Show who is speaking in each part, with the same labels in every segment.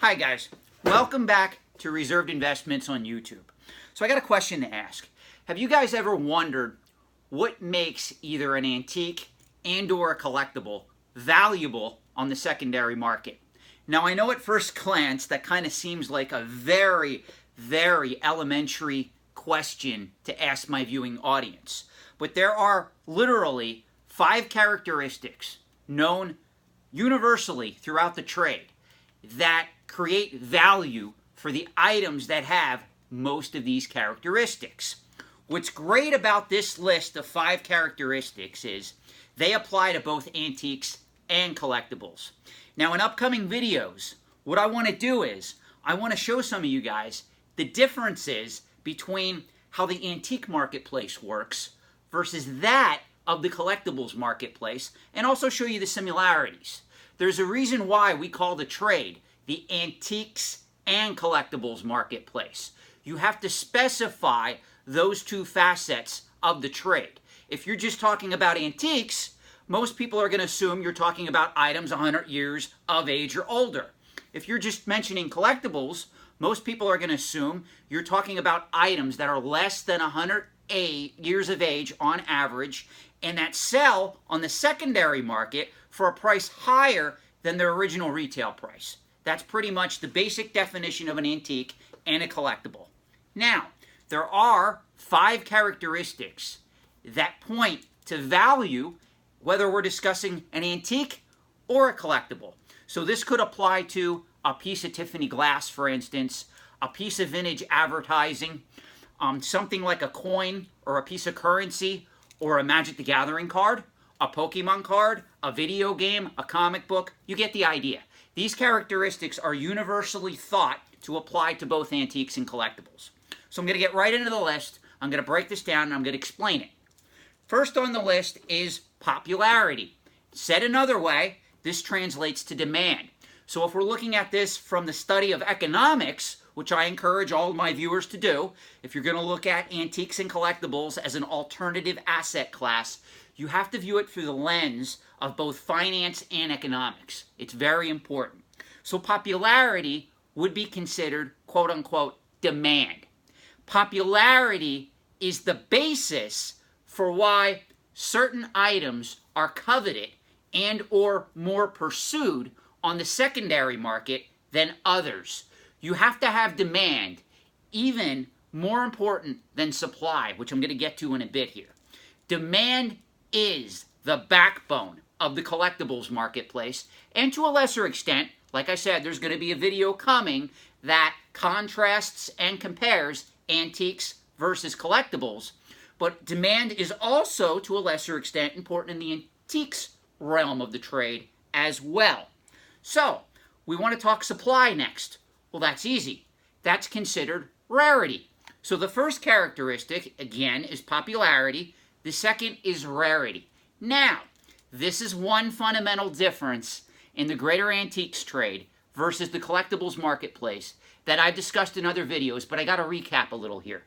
Speaker 1: Hi guys, welcome back to Reserved Investments on YouTube. So I got a question to ask. Have you guys ever wondered what makes either an antique and or a collectible valuable on the secondary market? Now I know at first glance that kind of seems like a very elementary question to ask my viewing audience. But there are literally 5 characteristics known universally throughout the trade that create value for the items that have most of these characteristics. What's great about this list of 5 characteristics is they apply to both antiques and collectibles. Now in upcoming videos, what I want to do is I want to show some of you guys the differences between how the antique marketplace works versus that of the collectibles marketplace, and also show you the similarities. There's a reason why we call the trade the antiques and collectibles marketplace. You have to specify those 2 facets of the trade. If you're just talking about antiques, most people are going to assume you're talking about items 100 years of age or older. If you're just mentioning collectibles, most people are going to assume you're talking about items that are less than 100 years of age on average and that sell on the secondary market for a price higher than their original retail price. That's pretty much the basic definition of an antique and a collectible. Now, there are 5 characteristics that point to value, whether we're discussing an antique or a collectible. So this could apply to a piece of Tiffany glass, for instance, a piece of vintage advertising, something like a coin or a piece of currency or a Magic the Gathering card, a Pokemon card, a video game, a comic book. You get the idea. These characteristics are universally thought to apply to both antiques and collectibles. So I'm going to get right into the list. I'm going to break this down and I'm going to explain it. First on the list is popularity. Said another way, this translates to demand. So if we're looking at this from the study of economics, which I encourage all of my viewers to do, if you're going to look at antiques and collectibles as an alternative asset class, you have to view it through the lens of both finance and economics. It's very important. So popularity would be considered, quote unquote, demand. Popularity is the basis for why certain items are coveted and or more pursued on the secondary market than others. You have to have demand, even more important than supply, which I'm going to get to in a bit here. Demand is the backbone of the collectibles marketplace, and to a lesser extent, like I said, there's going to be a video coming that contrasts and compares antiques versus collectibles, but demand is also, to a lesser extent, important in the antiques realm of the trade as well. So, we want to talk supply next. Well, that's easy. That's considered rarity. So the first characteristic, again, is popularity. The second is rarity. Now, this is one fundamental difference in the greater antiques trade versus the collectibles marketplace that I've discussed in other videos, but I got to recap a little here.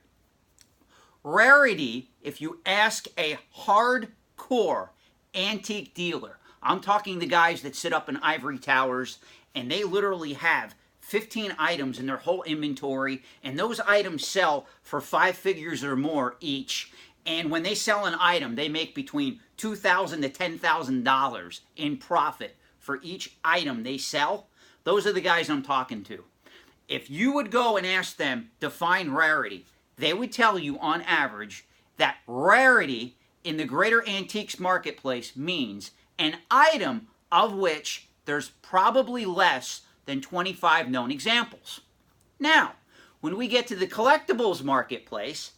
Speaker 1: Rarity, if you ask a hardcore antique dealer, I'm talking the guys that sit up in ivory towers and they literally have 15 items in their whole inventory, and those items sell for 5 figures or more each. And when they sell an item, they make between $2,000 to $10,000 in profit for each item they sell. Those are the guys I'm talking to. If you would go and ask them to define rarity, they would tell you on average that rarity in the greater antiques marketplace means an item of which there's probably less than 25 known examples. Now, when we get to the collectibles marketplace,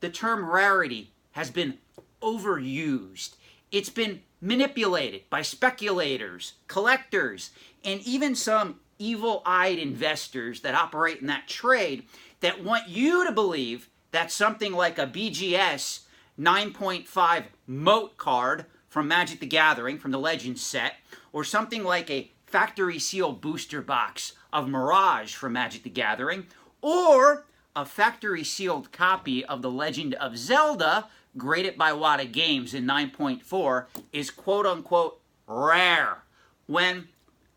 Speaker 1: the term rarity has been overused. It's been manipulated by speculators, collectors, and even some evil-eyed investors that operate in that trade that want you to believe that something like a BGS 9.5 Moat card from Magic the Gathering, from the Legends set, or something like a factory seal booster box of Mirage from Magic the Gathering, or a factory sealed copy of The Legend of Zelda, graded by Wada Games in 9.4, is quote unquote rare, when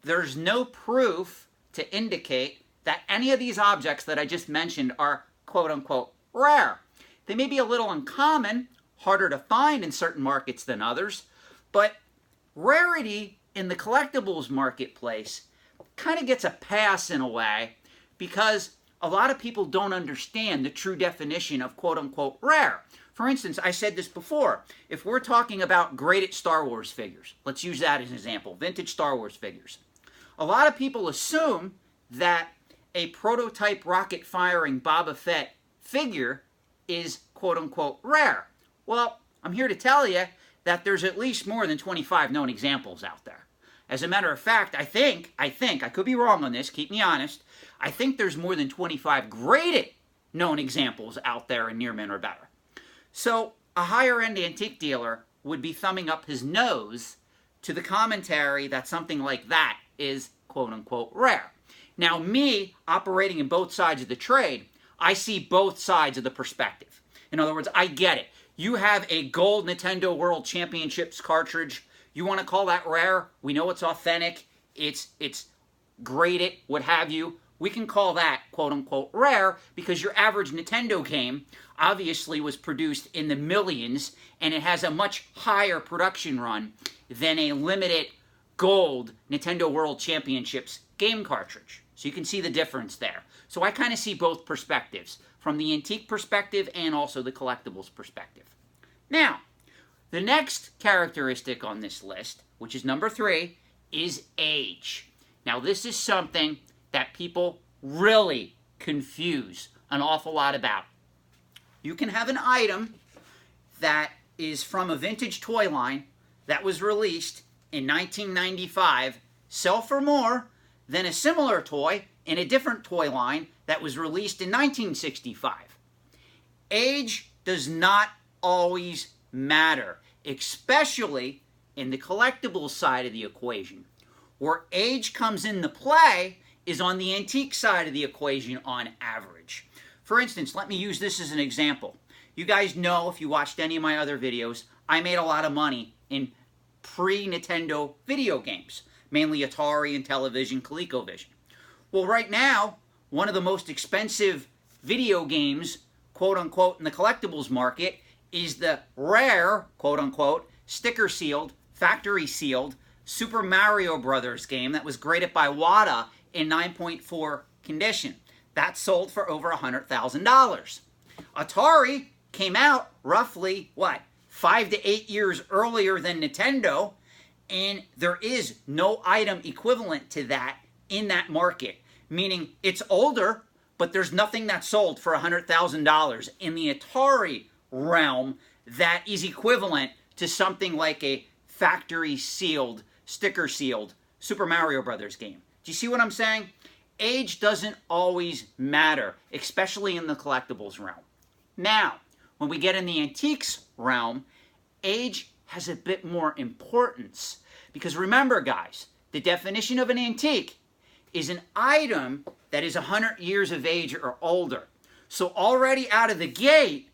Speaker 1: there's no proof to indicate that any of these objects that I just mentioned are quote-unquote rare. They may be a little uncommon, harder to find in certain markets than others, but rarity in the collectibles marketplace kind of gets a pass in a way because a lot of people don't understand the true definition of quote-unquote rare. For instance, I said this before, if we're talking about graded Star Wars figures, let's use that as an example, vintage Star Wars figures. A lot of people assume that a prototype rocket-firing Boba Fett figure is quote-unquote rare. Well, I'm here to tell you that there's at least more than 25 known examples out there. As a matter of fact, I think, I could be wrong on this, keep me honest, I think there's more than 25 graded known examples out there in near mint or better. So a higher-end antique dealer would be thumbing up his nose to the commentary that something like that is quote-unquote rare. Now me, operating in both sides of the trade, I see both sides of the perspective. In other words, I get it. You have a gold Nintendo World Championships cartridge. You want to call that rare? We know it's authentic. It's graded, what have you. We can call that quote-unquote rare because your average Nintendo game obviously was produced in the millions and it has a much higher production run than a limited gold Nintendo World Championships game cartridge. So you can see the difference there. So I kind of see both perspectives, from the antique perspective and also the collectibles perspective. Now, the next characteristic on this list, which is number 3, is age. Now this is something that people really confuse an awful lot about. You can have an item that is from a vintage toy line that was released in 1995 sell for more than a similar toy in a different toy line that was released in 1965. Age does not always matter, especially in the collectibles side of the equation. Where age comes into play is on the antique side of the equation on average. For instance, let me use this as an example. You guys know, if you watched any of my other videos, I made a lot of money in pre-Nintendo video games, mainly Atari and Television, ColecoVision. Well, right now, one of the most expensive video games, quote-unquote, in the collectibles market is the rare, quote-unquote, sticker-sealed, factory-sealed Super Mario Brothers game that was graded by WADA in 9.4 condition. That sold for over $100,000. Atari came out roughly, 5 to 8 years earlier than Nintendo, and there is no item equivalent to that in that market. Meaning it's older, but there's nothing that sold for $100,000 in the Atari realm that is equivalent to something like a factory-sealed, sticker-sealed Super Mario Brothers game. Do you see what I'm saying? Age doesn't always matter, especially in the collectibles realm. Now, when we get in the antiques realm, age has a bit more importance. Because remember, guys, the definition of an antique is an item that is 100 years of age or older. So already out of the gate,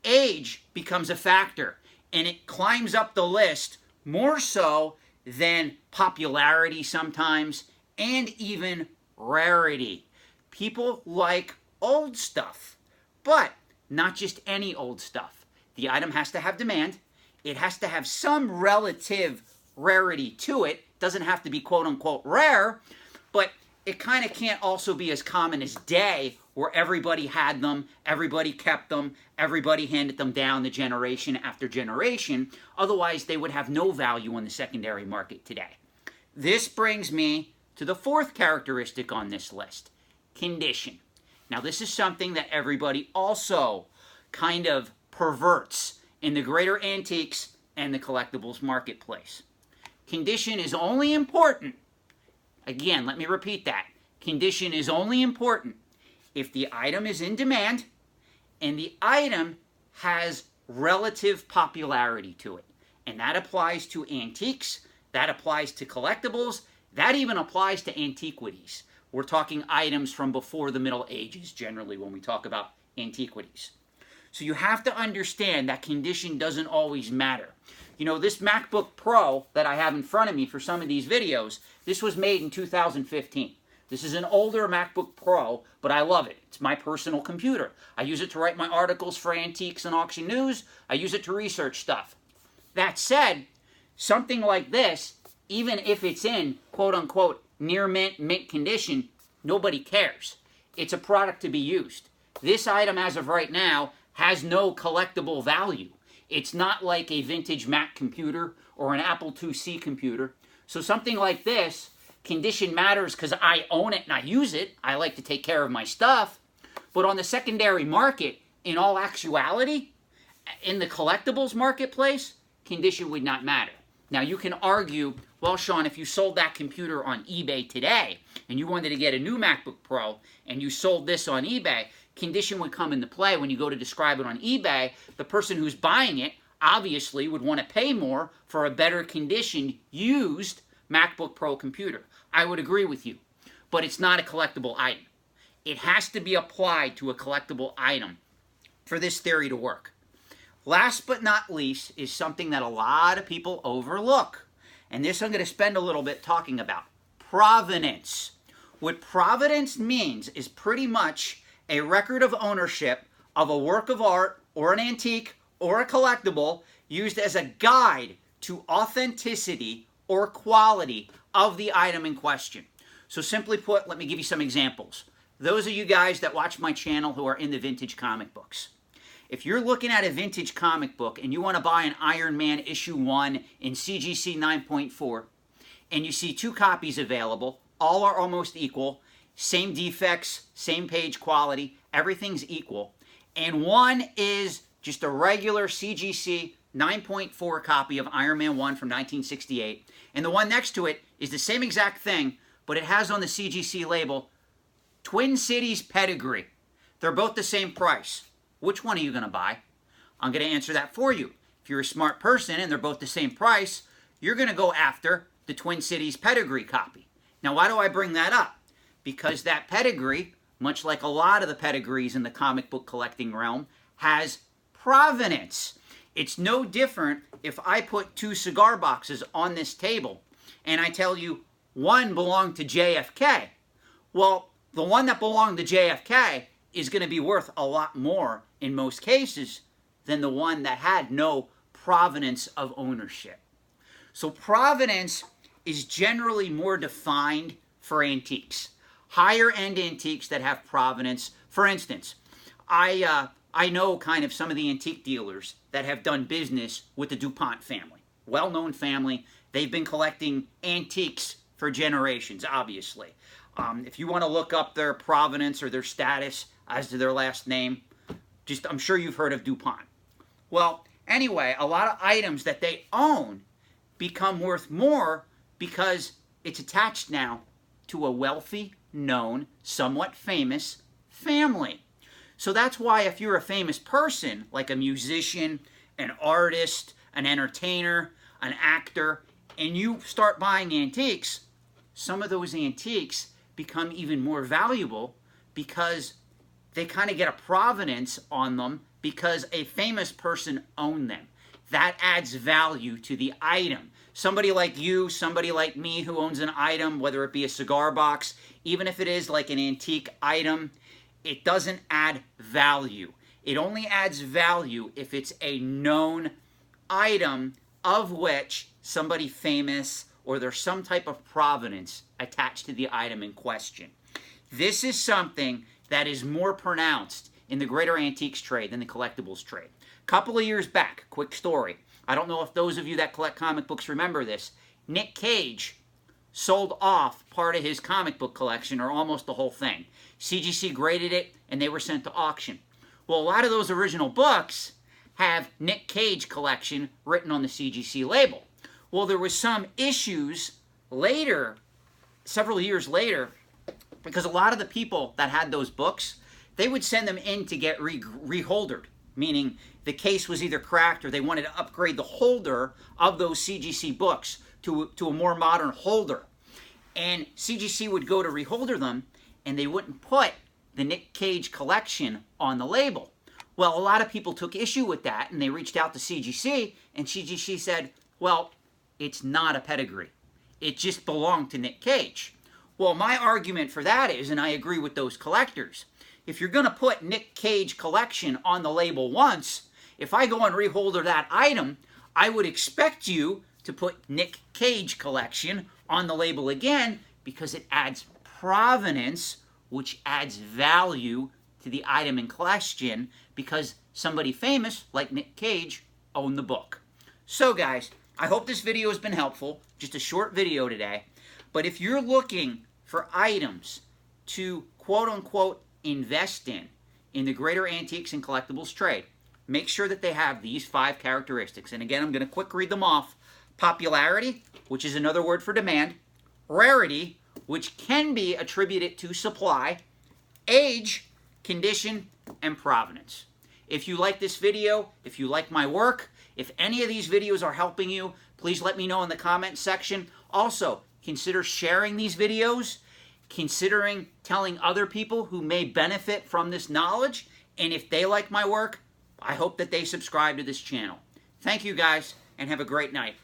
Speaker 1: age becomes a factor. And it climbs up the list more so than popularity sometimes, and even rarity. People like old stuff, but not just any old stuff. The item has to have demand. It has to have some relative rarity to it. Doesn't have to be quote-unquote rare, but it kind of can't also be as common as day, where everybody had them, everybody kept them, everybody handed them down the generation after generation. Otherwise, they would have no value on the secondary market today. This brings me to the 4th characteristic on this list, condition. Now, this is something that everybody also kind of perverts in the greater antiques and the collectibles marketplace. Condition is only important. Again, let me repeat that. Condition is only important if the item is in demand and the item has relative popularity to it. And that applies to antiques, that applies to collectibles, that even applies to antiquities. We're talking items from before the Middle Ages, generally, when we talk about antiquities. So you have to understand that condition doesn't always matter. You know, this MacBook Pro that I have in front of me for some of these videos, this was made in 2015. This is an older MacBook Pro, but I love it. It's my personal computer. I use it to write my articles for Antiques and Auction News. I use it to research stuff. That said, something like this, even if it's in quote-unquote near mint condition, nobody cares. It's a product to be used. This item, as of right now, has no collectible value. It's not like a vintage Mac computer or an Apple IIc computer. So something like this, condition matters because I own it and I use it. I like to take care of my stuff. But on the secondary market, in all actuality, in the collectibles marketplace, condition would not matter. Now you can argue, well, Sean, if you sold that computer on eBay today and you wanted to get a new MacBook Pro and you sold this on eBay, condition would come into play when you go to describe it on eBay. The person who's buying it obviously would want to pay more for a better conditioned, used MacBook Pro computer. I would agree with you, but it's not a collectible item. It has to be applied to a collectible item for this theory to work. Last but not least is something that a lot of people overlook, and this I'm going to spend a little bit talking about. Provenance. What provenance means is pretty much a record of ownership of a work of art or an antique or a collectible used as a guide to authenticity or quality of the item in question. So simply put, let me give you some examples. Those of you guys that watch my channel who are in the vintage comic books. If you're looking at a vintage comic book and you want to buy an Iron Man issue 1 in CGC 9.4 and you see 2 copies available, all are almost equal, same defects, same page quality, everything's equal, and one is just a regular CGC 9.4 copy of Iron Man 1 from 1968, and the one next to it is the same exact thing, but it has on the CGC label Twin Cities Pedigree. They're both the same price. Which one are you going to buy? I'm going to answer that for you. If you're a smart person and they're both the same price, you're going to go after the Twin Cities Pedigree copy. Now, why do I bring that up? Because that pedigree, much like a lot of the pedigrees in the comic book collecting realm, has provenance. It's no different if I put 2 cigar boxes on this table and I tell you one belonged to JFK. Well, the one that belonged to JFK is going to be worth a lot more in most cases than the one that had no provenance of ownership. So provenance is generally more defined for antiques. Higher end antiques that have provenance. For instance, I know kind of some of the antique dealers that have done business with the DuPont family. Well-known family. They've been collecting antiques for generations, obviously. If you want to look up their provenance or their status as to their last name, I'm sure you've heard of DuPont. Well, anyway, a lot of items that they own become worth more because it's attached now to a wealthy, known, somewhat famous family. So that's why if you're a famous person, like a musician, an artist, an entertainer, an actor, and you start buying antiques, some of those antiques become even more valuable because they kind of get a provenance on them because a famous person owned them. That adds value to the item. Somebody like you, somebody like me who owns an item, whether it be a cigar box, even if it is like an antique item, it doesn't add value. It only adds value if it's a known item of which somebody famous or there's some type of provenance attached to the item in question. This is something that is more pronounced in the greater antiques trade than the collectibles trade. A couple of years back, quick story. I don't know if those of you that collect comic books remember this. Nick Cage sold off part of his comic book collection, or almost the whole thing. CGC graded it, and they were sent to auction. Well, a lot of those original books have Nick Cage collection written on the CGC label. Well, there was some issues later, several years later, because a lot of the people that had those books, they would send them in to get reholdered, meaning the case was either cracked or they wanted to upgrade the holder of those CGC books to a more modern holder. And CGC would go to reholder them, and they wouldn't put the Nick Cage collection on the label. Well, a lot of people took issue with that, and they reached out to CGC, and CGC said, well, it's not a pedigree. It just belonged to Nick Cage. Well, my argument for that is, and I agree with those collectors, if you're going to put Nick Cage Collection on the label once, if I go and reholder that item, I would expect you to put Nick Cage Collection on the label again because it adds provenance, which adds value to the item in question because somebody famous like Nick Cage owned the book. So guys, I hope this video has been helpful. Just a short video today. But if you're looking for items to quote-unquote invest in the greater antiques and collectibles trade, make sure that they have these 5 characteristics. And again, I'm going to quick read them off. Popularity, which is another word for demand. Rarity, which can be attributed to supply. Age, condition, and provenance. If you like this video, if you like my work, if any of these videos are helping you, please let me know in the comments section. Also, consider sharing these videos, considering telling other people who may benefit from this knowledge, and if they like my work, I hope that they subscribe to this channel. Thank you guys, and have a great night.